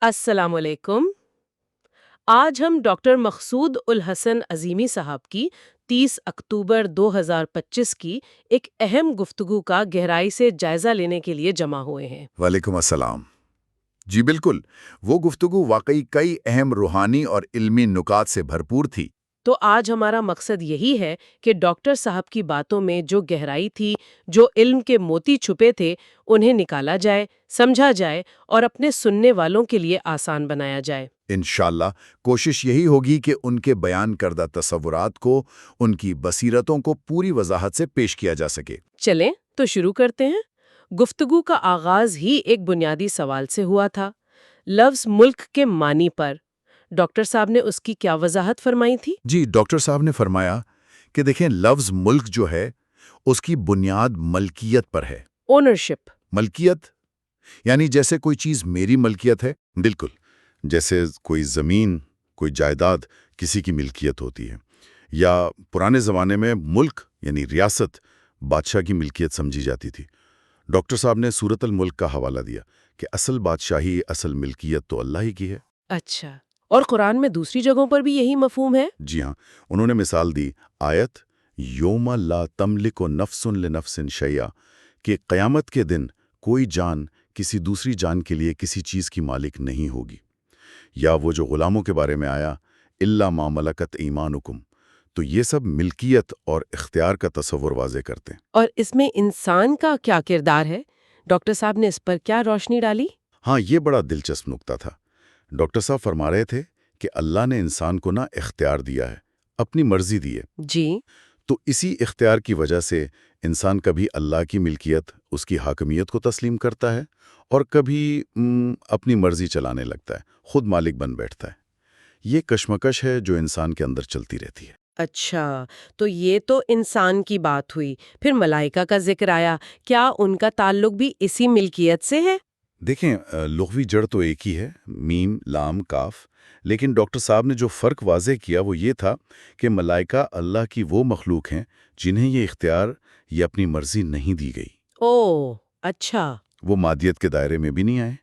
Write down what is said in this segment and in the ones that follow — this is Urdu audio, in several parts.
السلام علیکم۔ آج ہم ڈاکٹر مقصود الحسن عظیمی صاحب کی 30 اکتوبر 2025 کی ایک اہم گفتگو کا گہرائی سے جائزہ لینے کے لیے جمع ہوئے ہیں۔ وعلیکم السلام۔ جی بالکل، وہ گفتگو واقعی کئی اہم روحانی اور علمی نکات سے بھرپور تھی۔ تو آج ہمارا مقصد یہی ہے کہ ڈاکٹر صاحب کی باتوں میں جو گہرائی تھی، جو علم کے موتی چھپے تھے، انہیں نکالا جائے، سمجھا جائے اور اپنے سننے والوں کے لیے آسان بنایا جائے۔ انشاءاللہ کوشش یہی ہوگی کہ ان کے بیان کردہ تصورات کو، ان کی بصیرتوں کو پوری وضاحت سے پیش کیا جا سکے۔ چلیں تو شروع کرتے ہیں۔ گفتگو کا آغاز ہی ایک بنیادی سوال سے ہوا تھا، لفظ ملک کے معنی پر۔ ڈاکٹر صاحب نے اس کی کیا وضاحت فرمائی تھی؟ جی، ڈاکٹر صاحب نے فرمایا کہ دیکھیں، لفظ ملک جو ہے اس کی بنیاد ملکیت پر ہے۔ اونرشپ۔ ملکیت یعنی جیسے کوئی چیز میری ملکیت ہے، بالکل جیسے کوئی زمین، کوئی جائیداد کسی کی ملکیت ہوتی ہے، یا پرانے زمانے میں ملک یعنی ریاست بادشاہ کی ملکیت سمجھی جاتی تھی۔ ڈاکٹر صاحب نے سورۃ الملک کا حوالہ دیا کہ اصل بادشاہی، اصل ملکیت تو اللہ ہی کی ہے۔ اچھا، اور قرآن میں دوسری جگہوں پر بھی یہی مفہوم ہے؟ جی ہاں، انہوں نے مثال دی آیت یوم لا تملک نفس لنفس شیئا، کہ قیامت کے دن کوئی جان کسی دوسری جان کے لیے کسی چیز کی مالک نہیں ہوگی، یا وہ جو غلاموں کے بارے میں آیا الا ما ملکت ایمانکم، تو یہ سب ملکیت اور اختیار کا تصور واضح کرتے ہیں۔ اور اس میں انسان کا کیا کردار ہے؟ ڈاکٹر صاحب نے اس پر کیا روشنی ڈالی؟ ہاں، یہ بڑا دلچسپ نکتہ تھا۔ ڈاکٹر صاحب فرما رہے تھے کہ اللہ نے انسان کو اختیار دیا ہے، اپنی مرضی دی ہے، جی۔ تو اسی اختیار کی وجہ سے انسان کبھی اللہ کی ملکیت، اس کی حاکمیت کو تسلیم کرتا ہے، اور کبھی اپنی مرضی چلانے لگتا ہے، خود مالک بن بیٹھتا ہے۔ یہ کشمکش ہے جو انسان کے اندر چلتی رہتی ہے۔ اچھا، تو یہ تو انسان کی بات ہوئی، پھر ملائکہ کا ذکر آیا، کیا ان کا تعلق بھی اسی ملکیت سے ہے؟ دیکھیں، لغوی جڑ تو ایک ہی ہے، میم لام کاف، لیکن ڈاکٹر صاحب نے جو فرق واضح کیا وہ یہ تھا کہ ملائکہ اللہ کی وہ مخلوق ہیں جنہیں یہ اختیار یا اپنی مرضی نہیں دی گئی۔ اوہ، اچھا۔ وہ مادیت کے دائرے میں بھی نہیں آئے،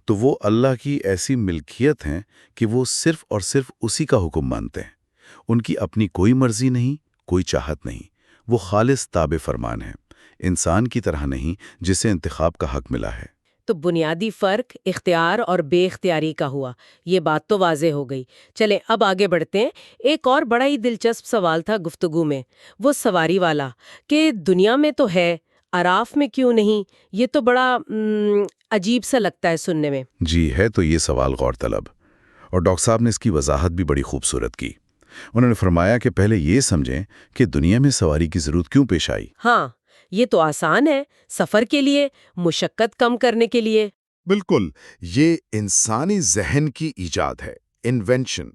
تو وہ اللہ کی ایسی ملکیت ہیں کہ وہ صرف اور صرف اسی کا حکم مانتے ہیں۔ ان کی اپنی کوئی مرضی نہیں، کوئی چاہت نہیں، وہ خالص تابع فرمان ہیں، انسان کی طرح نہیں جسے انتخاب کا حق ملا ہے۔ تو بنیادی فرق اختیار اور بے اختیاری کا ہوا، یہ بات تو واضح ہو گئی۔ چلیں اب آگے بڑھتے ہیں۔ ایک اور بڑا ہی دلچسپ سوال تھا گفتگو میں، وہ سواری والا، کہ دنیا میں تو ہے، اعراف میں کیوں نہیں؟ یہ تو بڑا عجیب سا لگتا ہے سننے میں۔ جی ہے تو یہ سوال غور طلب، اور ڈاکٹر صاحب نے اس کی وضاحت بھی بڑی خوبصورت کی۔ انہوں نے فرمایا کہ پہلے یہ سمجھیں کہ دنیا میں سواری کی ضرورت کیوں پیش آئی۔ ہاں، یہ تو آسان ہے، سفر کے لیے، مشقت کم کرنے کے لیے۔ بالکل، یہ انسانی ذہن کی ایجاد ہے، انوینشن۔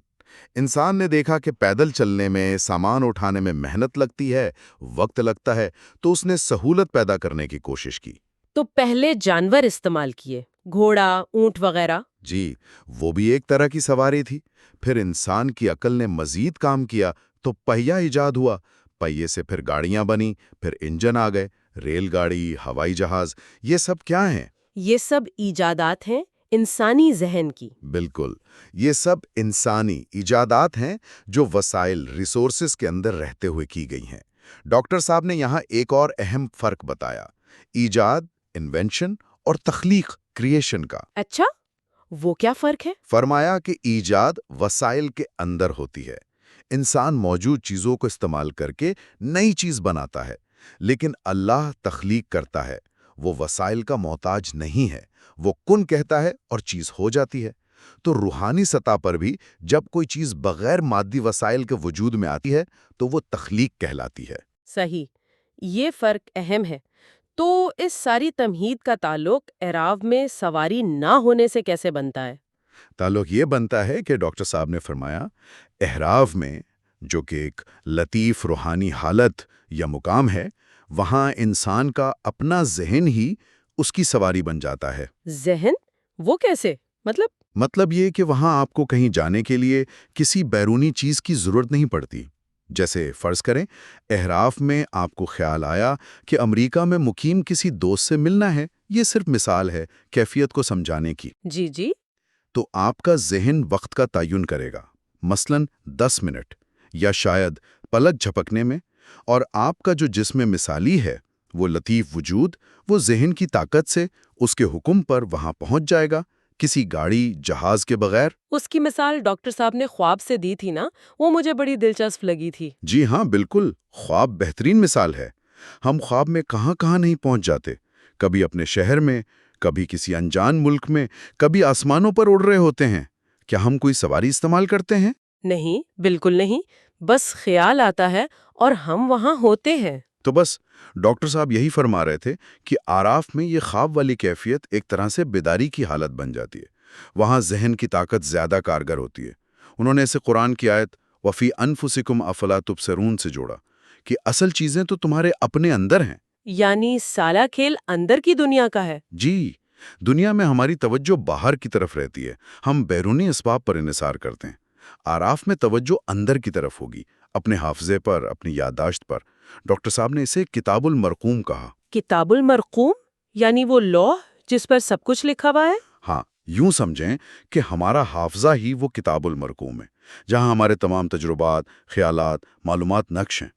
انسان نے دیکھا کہ پیدل چلنے میں، سامان اٹھانے میں محنت لگتی ہے، وقت لگتا ہے، تو اس نے سہولت پیدا کرنے کی کوشش کی۔ تو پہلے جانور استعمال کیے، گھوڑا، اونٹ وغیرہ۔ جی، وہ بھی ایک طرح کی سواری تھی۔ پھر انسان کی عقل نے مزید کام کیا تو پہیہ ایجاد ہوا، پہیے سے پھر گاڑیاں بنی، پھر انجن آ گئے، ریل گاڑی، ہوائی جہاز۔ یہ سب کیا ہیں؟ یہ سب ایجادات ہیں انسانی ذہن کی۔ بالکل، یہ سب انسانی ایجادات ہیں جو وسائل، ریسورسز کے اندر رہتے ہوئے کی گئی ہیں۔ ڈاکٹر صاحب نے یہاں ایک اور اہم فرق بتایا، ایجاد، انوینشن اور تخلیق، کریشن کا۔ اچھا، وہ کیا فرق ہے؟ فرمایا کہ ایجاد وسائل کے اندر ہوتی ہے، انسان موجود چیزوں کو استعمال کر کے نئی چیز بناتا ہے، لیکن اللہ تخلیق کرتا ہے، وہ وسائل کا محتاج نہیں ہے، وہ کن کہتا ہے اور چیز ہو جاتی ہے۔ تو روحانی سطح پر بھی جب کوئی چیز بغیر مادی وسائل کے وجود میں آتی ہے تو وہ تخلیق کہلاتی ہے۔ صحیح، یہ فرق اہم ہے۔ تو اس ساری تمہید کا تعلق اعراب میں سواری نہ ہونے سے کیسے بنتا ہے؟ تعلق یہ بنتا ہے کہ ڈاکٹر صاحب نے فرمایا، احراف میں، جو کہ ایک لطیف روحانی حالت یا مقام ہے، وہاں انسان کا اپنا ذہن ہی اس کی سواری بن جاتا ہے۔ ذہن؟ وہ کیسے؟ مطلب یہ کہ وہاں آپ کو کہیں جانے کے لیے کسی بیرونی چیز کی ضرورت نہیں پڑتی۔ جیسے فرض کریں، احراف میں آپ کو خیال آیا کہ امریکہ میں مقیم کسی دوست سے ملنا ہے، یہ صرف مثال ہے کیفیت کو سمجھانے کی۔ جی جی۔ تو آپ کا ذہن وقت کا تعین کرے گا، مثلاً 10 منٹ یا شاید پلک جھپکنے میں، اور آپ کا جو جسم مثالی ہے وہ لطیف وجود، وہ ذہن کی طاقت سے اس کے حکم پر وہاں پہنچ جائے گا، کسی گاڑی جہاز کے بغیر۔ اس کی مثال ڈاکٹر صاحب نے خواب سے دی تھی نا، وہ مجھے بڑی دلچسپ لگی تھی۔ جی ہاں، بالکل، خواب بہترین مثال ہے۔ ہم خواب میں کہاں کہاں نہیں پہنچ جاتے، کبھی اپنے شہر میں، کبھی کسی انجان ملک میں، کبھی آسمانوں پر اڑ رہے ہوتے ہیں۔ کیا ہم کوئی سواری استعمال کرتے ہیں؟ نہیں، بالکل نہیں، بس خیال آتا ہے اور ہم وہاں ہوتے ہیں۔ تو بس ڈاکٹر صاحب یہی فرما رہے تھے کہ آراف میں یہ خواب والی کیفیت ایک طرح سے بیداری کی حالت بن جاتی ہے۔ وہاں ذہن کی طاقت زیادہ کارگر ہوتی ہے۔ انہوں نے اسے قرآن کی آیت وفی انفسکم افلا تبصرون سے جوڑا کہ اصل چیزیں تو تمہارے اپنے اندر ہیں۔ یعنی سارا کھیل اندر کی دنیا کا ہے۔ جی، دنیا میں ہماری توجہ باہر کی طرف رہتی ہے، ہم بیرونی اسباب پر انحصار کرتے ہیں۔ آراف میں توجہ اندر کی طرف ہوگی، اپنے حافظے پر، اپنی یادداشت پر۔ ڈاکٹر صاحب نے اسے کتاب المرقوم کہا۔ کتاب المرقوم یعنی وہ لوح جس پر سب کچھ لکھا ہوا ہے؟ ہاں، یوں سمجھیں کہ ہمارا حافظہ ہی وہ کتاب المرقوم ہے، جہاں ہمارے تمام تجربات، خیالات، معلومات نقش ہیں۔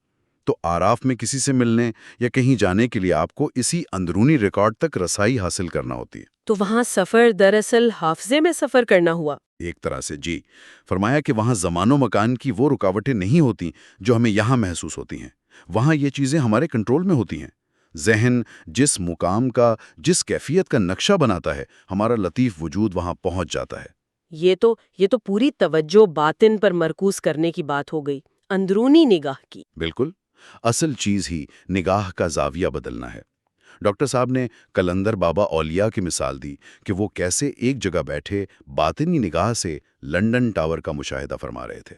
تو آراف میں کسی سے ملنے یا کہیں جانے کے لیے آپ کو اسی اندرونی ریکارڈ تک رسائی حاصل کرنا ہوتی ہے۔ تو وہاں سفر دراصل حافظے میں سفر کرنا ہوا۔ ایک طرح سے جی، فرمایا کہ وہاں زمان و مکان کی وہ رکاوٹیں نہیں ہوتی جو ہمیں یہاں محسوس ہوتی ہیں۔ وہاں یہ چیزیں ہمارے کنٹرول میں ہوتی ہیں۔ ذہن جس مقام کا، جس کیفیت کا نقشہ بناتا ہے، ہمارا لطیف وجود وہاں پہنچ جاتا ہے۔ یہ تو پوری توجہ باطن پر مرکوز کرنے کی بات ہو گئی، اندرونی نگاہ کی۔ بالکل، اصل چیز ہی نگاہ کا زاویہ بدلنا ہے۔ ڈاکٹر صاحب نے کلندر بابا اولیاء کی مثال دی کہ وہ کیسے ایک جگہ بیٹھے باطنی نگاہ سے لنڈن ٹاور کا مشاہدہ فرما رہے تھے۔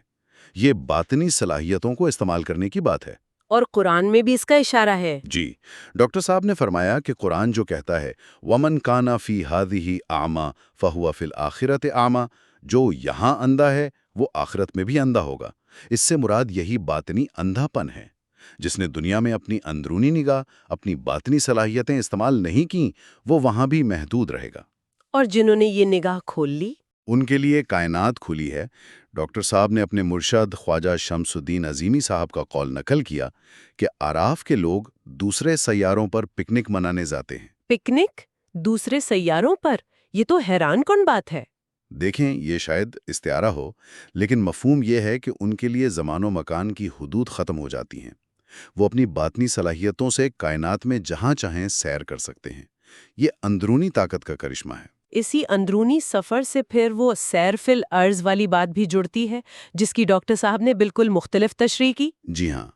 یہ باطنی صلاحیتوں کو استعمال کرنے کی بات ہے۔ اور قرآن میں بھی اس کا اشارہ ہے۔ جی، ڈاکٹر صاحب نے فرمایا کہ قرآن جو کہتا ہے وَمَنْ كَانَ فِي هَذِهِ أَعْمَى فَهُوَ فِي الْآخِرَةِ أَعْمَى، جو یہاں اندھا ہے وہ آخرت میں بھی اندھا ہوگا۔ اس سے مراد یہی باطنی اندھا پن ہے۔ جس نے دنیا میں اپنی اندرونی نگاہ، اپنی باطنی صلاحیتیں استعمال نہیں کیں، وہ وہاں بھی محدود رہے گا۔ اور جنہوں نے یہ نگاہ کھول لی، ان کے لیے کائنات کھلی ہے۔ ڈاکٹر صاحب نے اپنے مرشد خواجہ شمس الدین عظیمی صاحب کا قول نقل کیا کہ آراف کے لوگ دوسرے سیاروں پر پکنک منانے جاتے ہیں۔ پکنک دوسرے سیاروں پر؟ یہ تو حیران کن بات ہے۔ دیکھیں، یہ شاید استعارہ ہو، لیکن مفہوم یہ ہے کہ ان کے لیے زمان و مکان کی حدود ختم ہو جاتی ہیں۔ وہ اپنی باطنی صلاحیتوں سے کائنات میں جہاں چاہیں سیر کر سکتے ہیں۔ یہ اندرونی طاقت کا کرشمہ ہے۔ اسی اندرونی سفر سے پھر وہ سیر فی الارض والی بات بھی جڑتی ہے، جس کی ڈاکٹر صاحب نے بالکل مختلف تشریح کی۔ جی ہاں،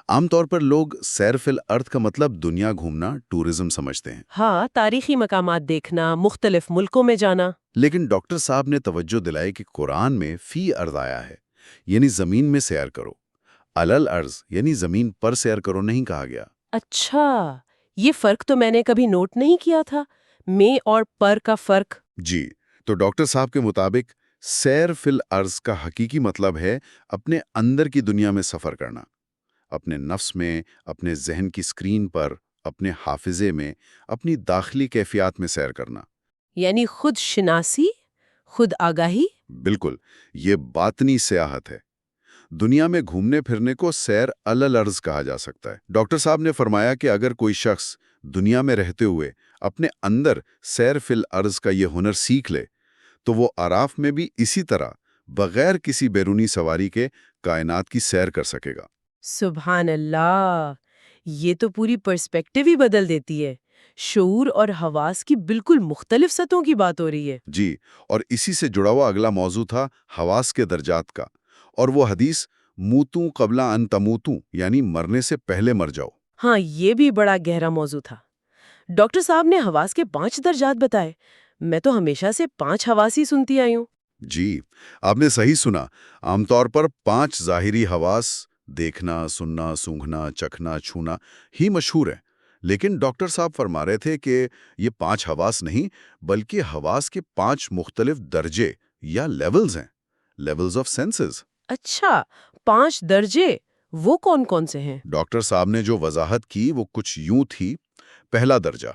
عام طور پر لوگ سیر فی الارض کا مطلب دنیا گھومنا، ٹورزم سمجھتے ہیں۔ ہاں، تاریخی مقامات دیکھنا، مختلف ملکوں میں جانا۔ لیکن ڈاکٹر صاحب نے توجہ دلائی کہ قرآن میں فی ارض آیا ہے، یعنی زمین میں سیر کرو۔ علل ارض یعنی زمین پر سیر کرو نہیں کہا گیا۔ اچھا، یہ فرق تو میں نے کبھی نوٹ نہیں کیا تھا، میں اور پر کا فرق۔ جی، تو ڈاکٹر صاحب کے مطابق سیر فی الارض کا حقیقی مطلب ہے اپنے اندر کی دنیا میں سفر کرنا، اپنے نفس میں، اپنے ذہن کی اسکرین پر، اپنے حافظے میں، اپنی داخلی کیفیات میں سیر کرنا۔ یعنی خود شناسی، خود آگاہی۔ بالکل، یہ باطنی سیاحت ہے۔ دنیا میں گھومنے پھرنے کو سیر علل ارض کہا جا سکتا ہے۔ ڈاکٹر صاحب نے فرمایا کہ اگر کوئی شخص دنیا میں رہتے ہوئے اپنے اندر سیر فی الارض کا یہ ہنر سیکھ لے تو وہ آراف میں بھی اسی طرح بغیر کسی بیرونی سواری کے کائنات کی سیر کر سکے گا۔ سبحان اللہ، یہ تو پوری پرسپیکٹیو ہی بدل دیتی ہے۔ شعور اور حواس کی بالکل مختلف سطحوں کی بات ہو رہی ہے۔ جی، اور اسی سے جڑا ہوا اگلا موضوع تھا حواس کے درجات کا، اور وہ حدیث موتوں قبل ان تموتوں، یعنی مرنے سے پہلے مر جاؤ۔ ہاں، یہ بھی بڑا گہرا موضوع تھا۔ ڈاکٹر صاحب نے حواس کے 5 درجات بتائے۔ میں تو ہمیشہ سے 5 حواس ہی سنتی آئی ہوں۔ جی، آپ نے صحیح سنا۔ عام طور پر 5 ظاہری حواس، دیکھنا، سننا، سونگھنا، چکھنا، چھونا ہی مشہور ہیں، لیکن ڈاکٹر صاحب فرما رہے تھے کہ یہ 5 حواس نہیں بلکہ حواس کے 5 مختلف درجے یا لیولز ہیں، لیولز آف سینسز۔ اچھا، 5 درجے، وہ کون کون سے ہیں؟ ڈاکٹر صاحب نے جو وضاحت کی وہ کچھ یوں تھی۔ پہلا درجہ،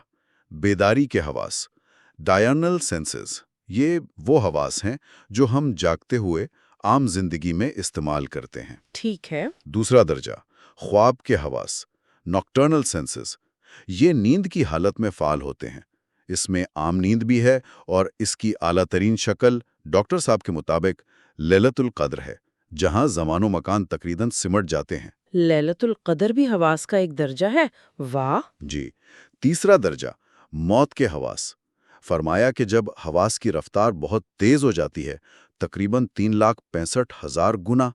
بیداری کے حواس، ڈائرنل سینسز، یہ وہ حواس ہیں جو ہم جاگتے ہوئے عام زندگی میں استعمال کرتے ہیں۔ ٹھیک ہے۔ دوسرا درجہ، خواب کے حواس، ناکٹرنل سینسز، یہ نیند کی حالت میں فعال ہوتے ہیں۔ اس میں عام نیند بھی ہے اور اس کی اعلیٰ ترین شکل ڈاکٹر صاحب کے مطابق لیلۃ القدر ہے، جہاں زمان و مکان تقریباً سمٹ جاتے ہیں۔ لیلۃ القدر بھی حواس کا ایک درجہ ہے؟ واہ! جی۔ تیسرا درجہ، موت کے حواس۔ فرمایا کہ جب حواس کی رفتار بہت تیز ہو جاتی ہے، تقریباً 3,65,000 گنا،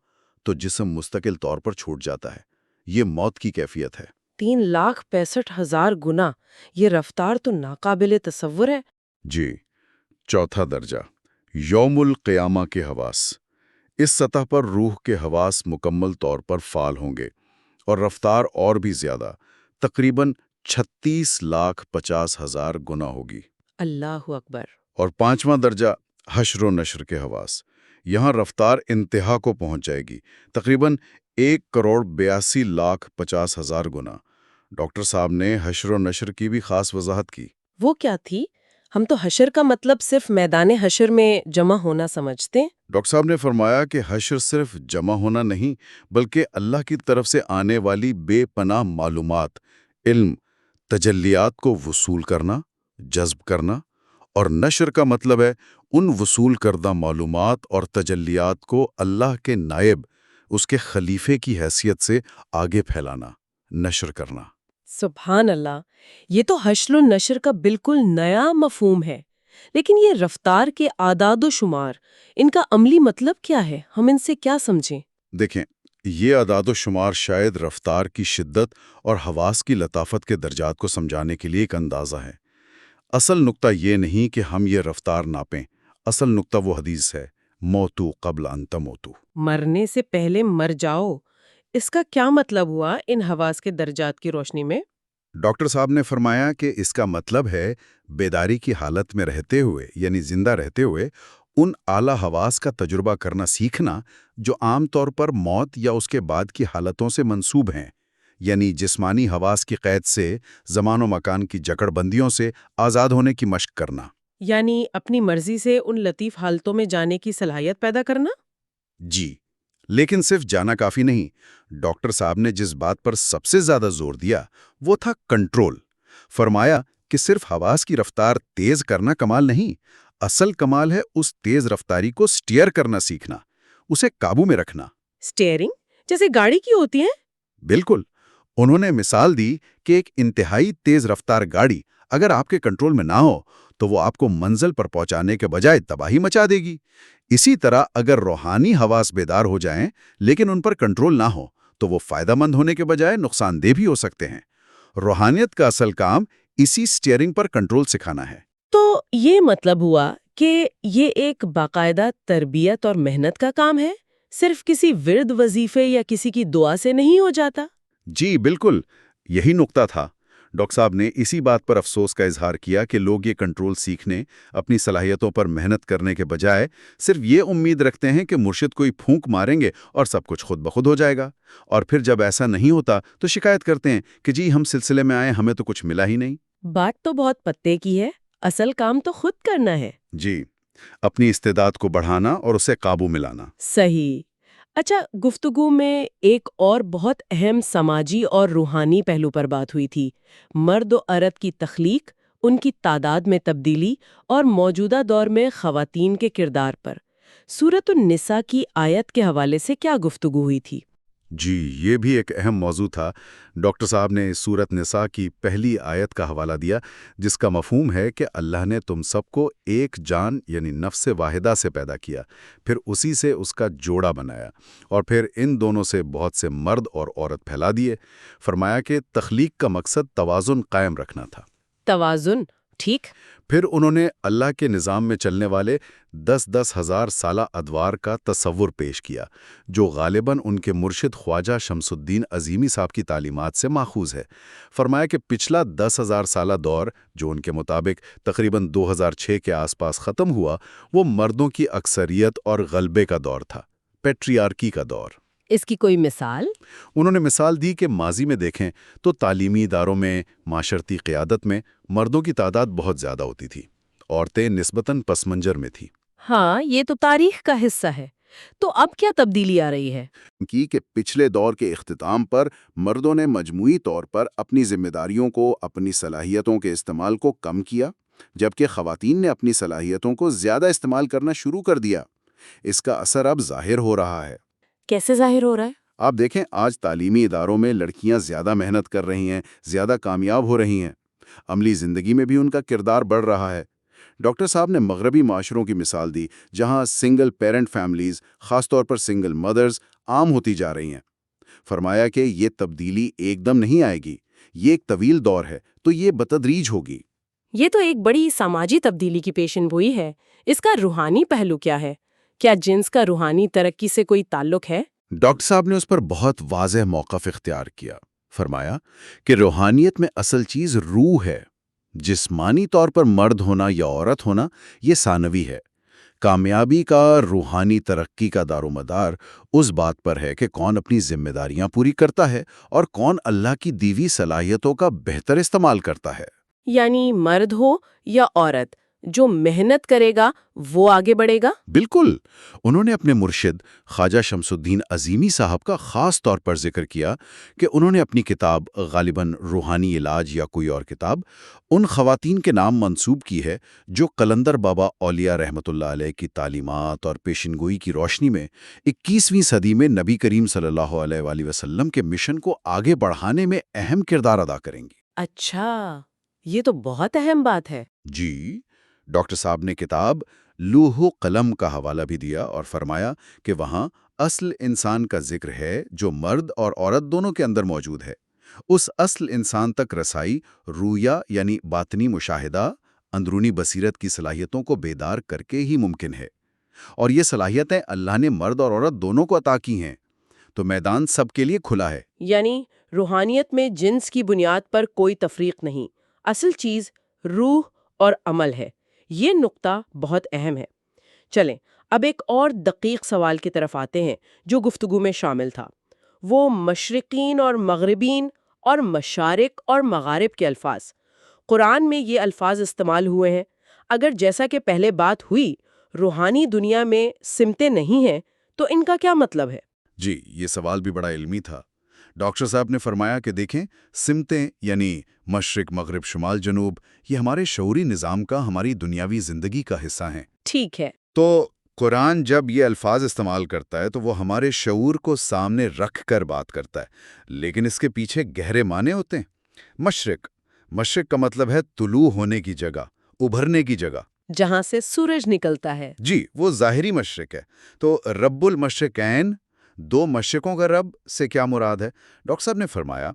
تو جسم مستقل طور پر چھوٹ جاتا ہے۔ یہ موت کی کیفیت ہے۔ 3,65,000 گنا! یہ رفتار تو ناقابل تصور ہے۔ جی۔ چوتھا درجہ، یوم القیامہ کے حواس۔ اس سطح پر روح کے حواس مکمل طور پر فعال ہوں گے اور رفتار اور بھی زیادہ، تقریباً 36,50,000 گنا ہوگی۔ اللہ اکبر! اور پانچواں درجہ، حشر و نشر کے حواس۔ یہاں رفتار انتہا کو پہنچ جائے گی، تقریباً 1,82,50,000 گنا۔ ڈاکٹر صاحب نے حشر و نشر کی بھی خاص وضاحت کی۔ وہ کیا تھی؟ ہم تو حشر کا مطلب صرف میدان حشر میں جمع ہونا سمجھتے ہیں۔ ڈاکٹر صاحب نے فرمایا کہ حشر صرف جمع ہونا نہیں، بلکہ اللہ کی طرف سے آنے والی بے پناہ معلومات، علم، تجلیات کو وصول کرنا، جذب کرنا، اور نشر کا مطلب ہے ان وصول کردہ معلومات اور تجلیات کو اللہ کے نائب، اس کے خلیفے کی حیثیت سے آگے پھیلانا، نشر کرنا۔ سبحان اللہ! یہ تو حشر و نشر کا بالکل نیا مفہوم ہے۔ لیکن یہ رفتار کے اعداد و شمار، ان کا عملی مطلب کیا ہے؟ ہم ان سے کیا سمجھیں؟ دیکھیں، یہ اعداد و شمار شاید رفتار کی شدت اور حواس کی لطافت کے درجات کو سمجھانے کے لیے ایک اندازہ ہے۔ اصل نقطہ یہ نہیں کہ ہم یہ رفتار ناپیں، اصل نقطہ وہ حدیث ہے، موتو قبل ان تموتو۔ مرنے سے پہلے مر جاؤ۔ اس کا کیا مطلب ہوا ان حواس کے درجات کی روشنی میں؟ ڈاکٹر صاحب نے فرمایا کہ اس کا مطلب ہے بیداری کی حالت میں رہتے ہوئے، یعنی زندہ رہتے ہوئے، ان اعلیٰ حواس کا تجربہ کرنا سیکھنا جو عام طور پر موت یا اس کے بعد کی حالتوں سے منسوب ہیں، یعنی جسمانی حواس کی قید سے، زمان و مکان کی جکڑ بندیوں سے آزاد ہونے کی مشق کرنا۔ یعنی اپنی مرضی سے ان لطیف حالتوں میں جانے کی صلاحیت پیدا کرنا؟ جی، لیکن صرف جانا کافی نہیں۔ ڈاکٹر صاحب نے جس بات پر سب سے زیادہ زور دیا وہ تھا کنٹرول۔ فرمایا کہ صرف حواس کی رفتار تیز کرنا کمال نہیں، اصل کمال ہے اس تیز رفتاری کو سٹیئر کرنا سیکھنا، اسے قابو میں رکھنا۔ سٹیئرنگ جیسے گاڑی کی ہوتی ہے؟ بالکل۔ انہوں نے مثال دی کہ ایک انتہائی تیز رفتار گاڑی اگر آپ کے کنٹرول میں نہ ہو تو وہ آپ کو منزل پر پہنچانے کے بجائے تباہی مچا دے گی۔ اسی طرح اگر روحانی حواس بیدار ہو جائیں لیکن ان پر کنٹرول نہ ہو تو وہ فائدہ مند ہونے کے بجائے نقصان دہ بھی ہو سکتے ہیں۔ روحانیت کا اصل کام اسی سٹیئرنگ پر کنٹرول سکھانا ہے۔ تو یہ مطلب ہوا کہ یہ ایک باقاعدہ تربیت اور محنت کا کام ہے، صرف کسی ورد وظیفے یا کسی کی دعا سے نہیں ہو جاتا؟ جی بالکل، یہی نقطہ تھا۔ ڈاکٹر صاحب نے اسی بات پر افسوس کا اظہار کیا کہ لوگ یہ کنٹرول سیکھنے، اپنی صلاحیتوں پر محنت کرنے کے بجائے صرف یہ امید رکھتے ہیں کہ مرشد کوئی پھونک ماریں گے اور سب کچھ خود بخود ہو جائے گا، اور پھر جب ایسا نہیں ہوتا تو شکایت کرتے ہیں کہ جی ہم سلسلے میں آئے، ہمیں تو کچھ ملا ہی نہیں۔ بات تو بہت پتے کی ہے، اصل کام تو خود کرنا ہے۔ جی، اپنی استعداد کو بڑھانا اور اسے قابو میں لانا۔ صحیح۔ اچھا، گفتگو میں ایک اور بہت اہم سماجی اور روحانی پہلو پر بات ہوئی تھی، مرد و عورت کی تخلیق، ان کی تعداد میں تبدیلی اور موجودہ دور میں خواتین کے کردار پر۔ سورۃ النساء کی آیت کے حوالے سے کیا گفتگو ہوئی تھی؟ جی، یہ بھی ایک اہم موضوع تھا۔ ڈاکٹر صاحب نے سورۃ نساء کی پہلی آیت کا حوالہ دیا، جس کا مفہوم ہے کہ اللہ نے تم سب کو ایک جان یعنی نفس واحدہ سے پیدا کیا، پھر اسی سے اس کا جوڑا بنایا، اور پھر ان دونوں سے بہت سے مرد اور عورت پھیلا دیے۔ فرمایا کہ تخلیق کا مقصد توازن قائم رکھنا تھا۔ توازن، ٹھیک۔ پھر انہوں نے اللہ کے نظام میں چلنے والے 10,000 ہزار سالہ ادوار کا تصور پیش کیا، جو غالباً ان کے مرشد خواجہ شمس الدین عظیمی صاحب کی تعلیمات سے ماخوذ ہے۔ فرمایا کہ پچھلا 10,000 سالہ دور، جو ان کے مطابق تقریباً 2006 کے آس پاس ختم ہوا، وہ مردوں کی اکثریت اور غلبے کا دور تھا، پیٹریارکی کا دور۔ اس کی کوئی مثال؟ انہوں نے مثال دی کہ ماضی میں دیکھیں تو تعلیمی اداروں میں، معاشرتی قیادت میں مردوں کی تعداد بہت زیادہ ہوتی تھی، عورتیں نسبتاً پس منظر میں تھیں ہاں یہ تو تاریخ کا حصہ ہے. تو اب کیا تبدیلی آ رہی ہے؟ کہ پچھلے دور کے اختتام پر مردوں نے مجموعی طور پر اپنی ذمہ داریوں کو، اپنی صلاحیتوں کے استعمال کو کم کیا، جبکہ خواتین نے اپنی صلاحیتوں کو زیادہ استعمال کرنا شروع کر دیا۔ اس کا اثر اب ظاہر ہو رہا ہے۔ کیسے ظاہر ہو رہا ہے؟ آپ دیکھیں، آج تعلیمی اداروں میں لڑکیاں زیادہ محنت کر رہی ہیں، زیادہ کامیاب ہو رہی ہیں۔ عملی زندگی میں بھی ان کا کردار بڑھ رہا ہے۔ ڈاکٹر صاحب نے مغربی معاشروں کی مثال دی، جہاں سنگل پیرنٹ فیملیز، خاص طور پر سنگل مدرز، عام ہوتی جا رہی ہیں۔ فرمایا کہ یہ تبدیلی ایک دم نہیں آئے گی، یہ ایک طویل دور ہے، تو یہ بتدریج ہوگی۔ یہ تو ایک بڑی سماجی تبدیلی کی پیشن گوئی ہے۔ اس کا روحانی پہلو کیا ہے؟ کیا جنس کا روحانی ترقی سے کوئی تعلق ہے؟ ڈاکٹر صاحب نے اس پر بہت واضح موقف اختیار کیا۔ فرمایا کہ روحانیت میں اصل چیز روح ہے۔ جسمانی طور پر مرد ہونا یا عورت ہونا یہ ثانوی ہے۔ کامیابی کا، روحانی ترقی کا دار و مدار اس بات پر ہے کہ کون اپنی ذمہ داریاں پوری کرتا ہے اور کون اللہ کی دیوی صلاحیتوں کا بہتر استعمال کرتا ہے۔ یعنی مرد ہو یا عورت، جو محنت کرے گا وہ آگے بڑھے گا؟ بالکل۔ انہوں نے اپنے مرشد خواجہ شمس الدین عظیمی صاحب کا خاص طور پر ذکر کیا کہ انہوں نے اپنی کتاب غالباً روحانی علاج یا کوئی اور کتاب ان خواتین کے نام منسوب کی ہے جو قلندر بابا اولیاء رحمۃ اللہ علیہ کی تعلیمات اور پیشنگوئی کی روشنی میں 21ویں صدی میں نبی کریم صلی اللہ علیہ وآلہ وسلم کے مشن کو آگے بڑھانے میں اہم کردار ادا کریں گی۔ اچھا، یہ تو بہت اہم بات ہے۔ جی، ڈاکٹر صاحب نے کتاب لوح و قلم کا حوالہ بھی دیا اور فرمایا کہ وہاں اصل انسان کا ذکر ہے جو مرد اور عورت دونوں کے اندر موجود ہے۔ اس اصل انسان تک رسائی رویا یعنی باطنی مشاہدہ، اندرونی بصیرت کی صلاحیتوں کو بیدار کر کے ہی ممکن ہے، اور یہ صلاحیتیں اللہ نے مرد اور عورت دونوں کو عطا کی ہیں، تو میدان سب کے لیے کھلا ہے۔ یعنی روحانیت میں جنس کی بنیاد پر کوئی تفریق نہیں، اصل چیز روح اور عمل ہے۔ یہ نقطہ بہت اہم ہے۔ چلیں اب ایک اور دقیق سوال کی طرف آتے ہیں جو گفتگو میں شامل تھا، وہ مشرقین اور مغربین اور مشارق اور مغارب کے الفاظ۔ قرآن میں یہ الفاظ استعمال ہوئے ہیں۔ اگر جیسا کہ پہلے بات ہوئی روحانی دنیا میں سمتیں نہیں ہیں تو ان کا کیا مطلب ہے؟ جی، یہ سوال بھی بڑا علمی تھا۔ ڈاکٹر صاحب نے فرمایا کہ دیکھیں، سمتیں یعنی مشرق، مغرب، شمال، جنوب، یہ ہمارے شعوری نظام کا، ہماری دنیاوی زندگی کا حصہ ہیں۔ ٹھیک ہے۔ تو قرآن جب یہ الفاظ استعمال کرتا ہے تو وہ ہمارے شعور کو سامنے رکھ کر بات کرتا ہے، لیکن اس کے پیچھے گہرے معنی ہوتے ہیں۔ مشرق کا مطلب ہے طلوع ہونے کی جگہ، ابھرنے کی جگہ، جہاں سے سورج نکلتا ہے۔ جی، وہ ظاہری مشرق ہے۔ تو رب المشرقین، دو مشرقوں کا رب سے کیا مراد ہے؟ ڈاکٹر صاحب نے فرمایا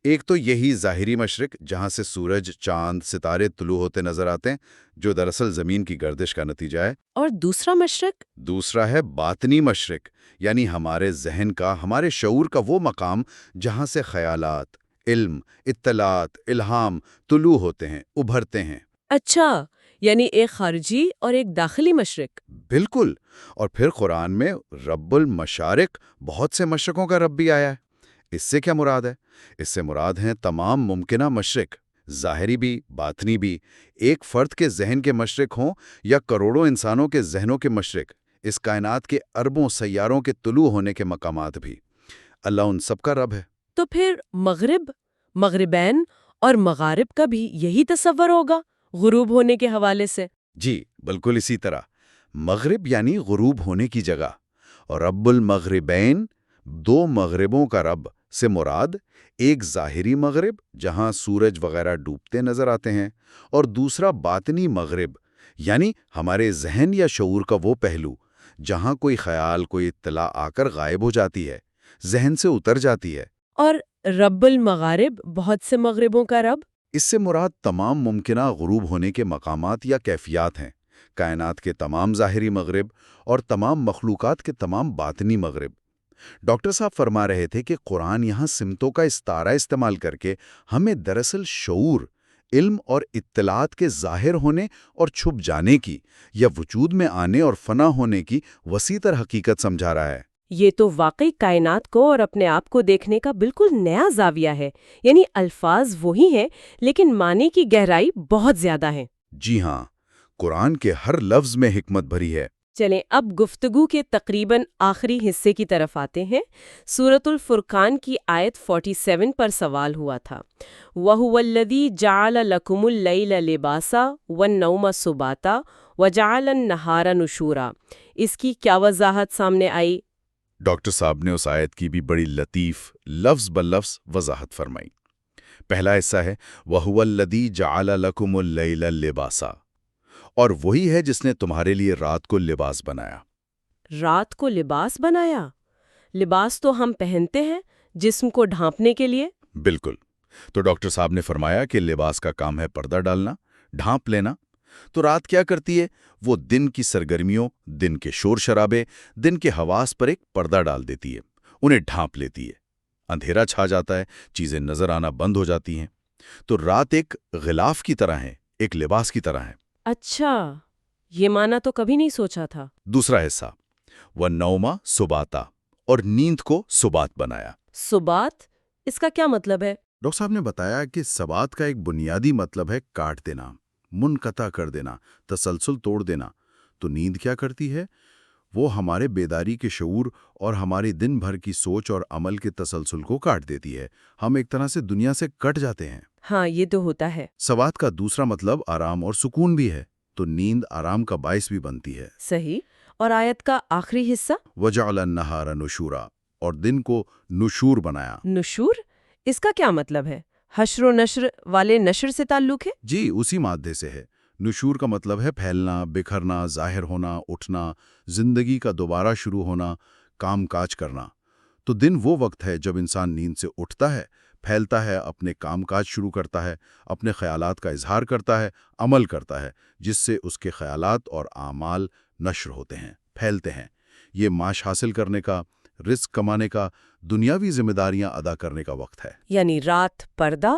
ایک تو یہی ظاہری مشرق جہاں سے سورج، چاند، ستارے طلوع ہوتے نظر آتے ہیں، جو دراصل زمین کی گردش کا نتیجہ ہے۔ اور دوسرا مشرق؟ دوسرا ہے باطنی مشرق، یعنی ہمارے ذہن کا، ہمارے شعور کا وہ مقام جہاں سے خیالات، علم، اطلاعات، الہام طلوع ہوتے ہیں، ابھرتے ہیں۔ اچھا، یعنی ایک خارجی اور ایک داخلی مشرق۔ بالکل۔ اور پھر قرآن میں رب المشارق، بہت سے مشرقوں کا رب بھی آیا ہے۔ اس سے کیا مراد ہے؟ اس سے مراد ہیں تمام ممکنہ مشرق، ظاہری بھی، باطنی بھی۔ ایک فرد کے ذہن کے مشرق ہوں یا کروڑوں انسانوں کے ذہنوں کے مشرق، اس کائنات کے اربوں سیاروں کے طلوع ہونے کے مقامات بھی، اللہ ان سب کا رب ہے۔ تو پھر مغرب، مغربین اور مغارب کا بھی یہی تصور ہوگا غروب ہونے کے حوالے سے؟ جی، بالکل اسی طرح۔ مغرب یعنی غروب ہونے کی جگہ، اور رب المغربین، دو مغربوں کا رب سے مراد ایک ظاہری مغرب جہاں سورج وغیرہ ڈوبتے نظر آتے ہیں، اور دوسرا باطنی مغرب، یعنی ہمارے ذہن یا شعور کا وہ پہلو جہاں کوئی خیال، کوئی اطلاع آ کر غائب ہو جاتی ہے، ذہن سے اتر جاتی ہے۔ اور رب المغارب، بہت سے مغربوں کا رب؟ اس سے مراد تمام ممکنہ غروب ہونے کے مقامات یا کیفیات ہیں، کائنات کے تمام ظاہری مغرب اور تمام مخلوقات کے تمام باطنی مغرب۔ ڈاکٹر صاحب فرما رہے تھے کہ قرآن یہاں سمتوں کا استعارہ استعمال کر کے ہمیں دراصل شعور، علم اور اطلاعات کے ظاہر ہونے اور چھپ جانے کی، یا وجود میں آنے اور فنا ہونے کی وسیع تر حقیقت سمجھا رہا ہے۔ یہ تو واقعی کائنات کو اور اپنے آپ کو دیکھنے کا بالکل نیا زاویہ ہے۔ یعنی الفاظ وہی ہیں لیکن معنی کی گہرائی بہت زیادہ ہے۔ جی ہاں، قرآن کے ہر لفظ میں حکمت بھری ہے۔ چلیں اب گفتگو کے تقریباً آخری حصے کی طرف آتے ہیں۔ سورۃ الفرقان کی آیت 47 پر سوال ہوا تھا، وَهُوَ الَّذِي جَعَلَ لَكُمُ اللَّيْلَ لِبَاسًا وَالنَّوْمَ سُبَاتًا وَجَعَلَ النَّهَارَ نُشُورًا۔ اس کی کیا وضاحت سامنے آئی؟ ڈاکٹر صاحب نے اس آیت کی بھی بڑی لطیف لفظ بلفظ وضاحت فرمائی۔ پہلا حصہ ہے وَهُوَ الَّذِي جَعَلَ لَكُمُ اللَّيْلَ لِبَاسًا، اور وہی ہے جس نے تمہارے لیے رات کو لباس بنایا۔ رات کو لباس بنایا؟ لباس تو ہم پہنتے ہیں جسم کو ڈھانپنے کے لیے۔ بالکل، تو ڈاکٹر صاحب نے فرمایا کہ لباس کا کام ہے پردہ ڈالنا، ڈھانپ لینا۔ تو رات کیا کرتی ہے؟ وہ دن کی سرگرمیوں، دن کے شور شرابے، دن کے حواس پر ایک پردہ ڈال دیتی ہے، انہیں ڈھانپ لیتی ہے۔ اندھیرا چھا جاتا ہے، چیزیں نظر آنا بند ہو جاتی ہیں۔ تو رات ایک غلاف کی طرح ہے، ایک لباس کی طرح ہے۔ اچھا، یہ معنی تو کبھی نہیں سوچا تھا۔ دوسرا حصہ وَالنَّوْمَ سُبَاتًا، اور نیند کو سبات بنایا۔ سبات، اس کا کیا مطلب ہے؟ ڈاکٹر صاحب نے بتایا کہ سبات کا ایک بنیادی مطلب ہے کاٹ دینا، منقطع کر دینا، تسلسل توڑ دینا۔ تو نیند کیا کرتی ہے؟ وہ ہمارے بیداری کے شعور اور ہماری دن بھر کی سوچ اور عمل کے تسلسل کو کاٹ دیتی ہے۔ ہم ایک طرح سے دنیا سے کٹ جاتے ہیں۔ ہاں، یہ تو ہوتا ہے۔ سبات کا دوسرا مطلب آرام اور سکون بھی ہے، تو نیند آرام کا باعث بھی بنتی ہے۔ صحیح۔ اور آیت کا آخری حصہ وَجَعَلَ النَّهَارَ نُشُورًا، اور دن کو نشور بنایا۔ نشور، اس کا کیا مطلب ہے؟ حشر و نشر والے نشر سے تعلق ہے؟ جی، اسی مادے سے ہے۔ نشور کا مطلب ہے پھیلنا، بکھرنا، ظاہر ہونا، اٹھنا، زندگی کا دوبارہ شروع ہونا، کام کاج کرنا۔ تو دن وہ وقت ہے جب انسان نیند سے اٹھتا ہے، پھیلتا ہے، اپنے کام کاج شروع کرتا ہے، اپنے خیالات کا اظہار کرتا ہے، عمل کرتا ہے، جس سے اس کے خیالات اور اعمال نشر ہوتے ہیں، پھیلتے ہیں۔ یہ معاش حاصل کرنے کا، رزق کمانے کا، دنیاوی ذمہ داریاں ادا کرنے کا وقت ہے۔ یعنی رات پردہ،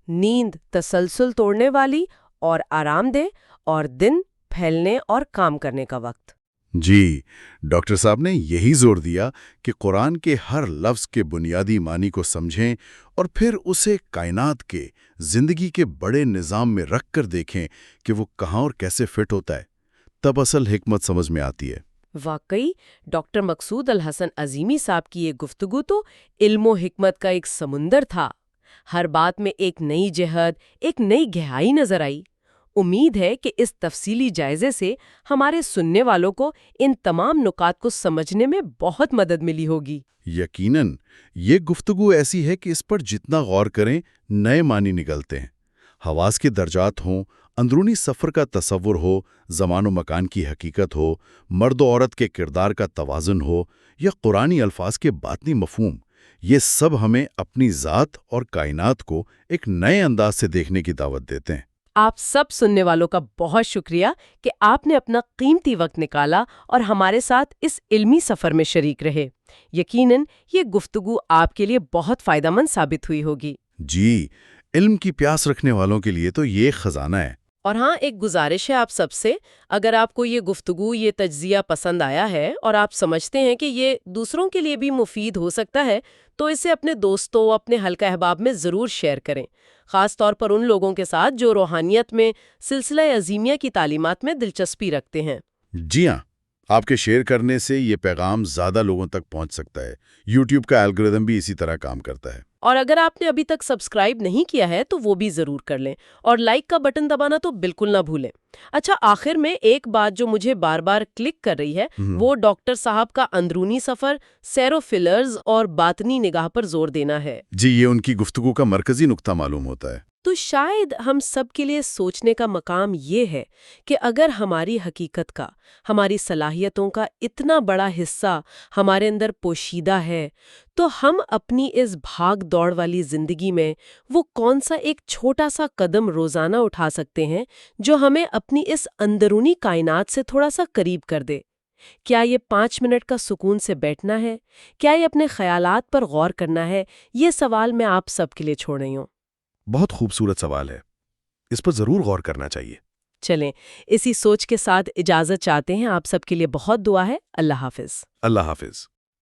نیند تسلسل توڑنے والی اور آرام دہ، اور دن پھیلنے اور کام کرنے کا وقت۔ جی، ڈاکٹر صاحب نے یہی زور دیا کہ قرآن کے ہر لفظ کے بنیادی معنی کو سمجھیں اور پھر اسے کائنات کے، زندگی کے بڑے نظام میں رکھ کر دیکھیں کہ وہ کہاں اور کیسے فٹ ہوتا ہے۔ تب اصل حکمت سمجھ میں آتی ہے۔ واقعی ڈاکٹر مقصود الحسن عظیمی صاحب کی یہ گفتگو تو علم و حکمت کا ایک سمندر تھا۔ ہر بات میں ایک نئی جہت، ایک نئی گہرائی نظر آئی۔ امید ہے کہ اس تفصیلی جائزے سے ہمارے سننے والوں کو ان تمام نکات کو سمجھنے میں بہت مدد ملی ہوگی۔ یقیناً یہ گفتگو ایسی ہے کہ اس پر جتنا غور کریں نئے معنی نکلتے ہیں۔ حواس کے درجات ہوں، اندرونی سفر کا تصور ہو، زمان و مکان کی حقیقت ہو، مرد و عورت کے کردار کا توازن ہو، یا قرآنی الفاظ کے باطنی مفہوم، یہ سب ہمیں اپنی ذات اور کائنات کو ایک نئے انداز سے دیکھنے کی دعوت دیتے ہیں۔ آپ سب سننے والوں کا بہت شکریہ کہ آپ نے اپنا قیمتی وقت نکالا اور ہمارے ساتھ اس علمی سفر میں شریک رہے۔ یقیناً یہ گفتگو آپ کے لیے بہت فائدہ مند ثابت ہوئی ہوگی۔ جی، علم کی پیاس رکھنے والوں کے لیے تو یہ خزانہ ہے۔ اور ہاں، ایک گزارش ہے آپ سب سے، اگر آپ کو یہ گفتگو، یہ تجزیہ پسند آیا ہے اور آپ سمجھتے ہیں کہ یہ دوسروں کے لیے بھی مفید ہو سکتا ہے، تو اسے اپنے دوستوں، اپنے حلقہ احباب میں ضرور شیئر کریں، خاص طور پر ان لوگوں کے ساتھ جو روحانیت میں، سلسلہ عظیمیہ کی تعلیمات میں دلچسپی رکھتے ہیں۔ جی ہاں، آپ کے شیئر کرنے سے یہ پیغام زیادہ لوگوں تک پہنچ سکتا ہے۔ یوٹیوب کا الگوریتھم بھی اسی طرح کام کرتا ہے۔ اور اگر آپ نے ابھی تک سبسکرائب نہیں کیا ہے تو وہ بھی ضرور کر لیں، اور لائک کا بٹن دبانا تو بالکل نہ بھولیں۔ اچھا، آخر میں ایک بات جو مجھے بار بار کلک کر رہی ہے، وہ ڈاکٹر صاحب کا اندرونی سفر، سیرو فلرز اور باطنی نگاہ پر زور دینا ہے۔ جی، یہ ان کی گفتگو کا مرکزی نقطہ معلوم ہوتا ہے۔ تو شاید ہم سب کے لیے سوچنے کا مقام یہ ہے کہ اگر ہماری حقیقت کا، ہماری صلاحیتوں کا اتنا بڑا حصہ ہمارے اندر پوشیدہ ہے، تو ہم اپنی اس بھاگ دوڑ والی زندگی میں وہ کون سا ایک چھوٹا سا قدم روزانہ اٹھا سکتے ہیں جو ہمیں اپنی اس اندرونی کائنات سے تھوڑا سا قریب کر دے؟ کیا یہ 5 منٹ کا سکون سے بیٹھنا ہے؟ کیا یہ اپنے خیالات پر غور کرنا ہے؟ یہ سوال میں آپ سب کے لیے چھوڑ رہی ہوں۔ بہت خوبصورت سوال ہے، اس پر ضرور غور کرنا چاہیے۔ چلیں، اسی سوچ کے ساتھ اجازت چاہتے ہیں۔ آپ سب کے لیے بہت دعا ہے۔ اللہ حافظ۔ اللہ حافظ۔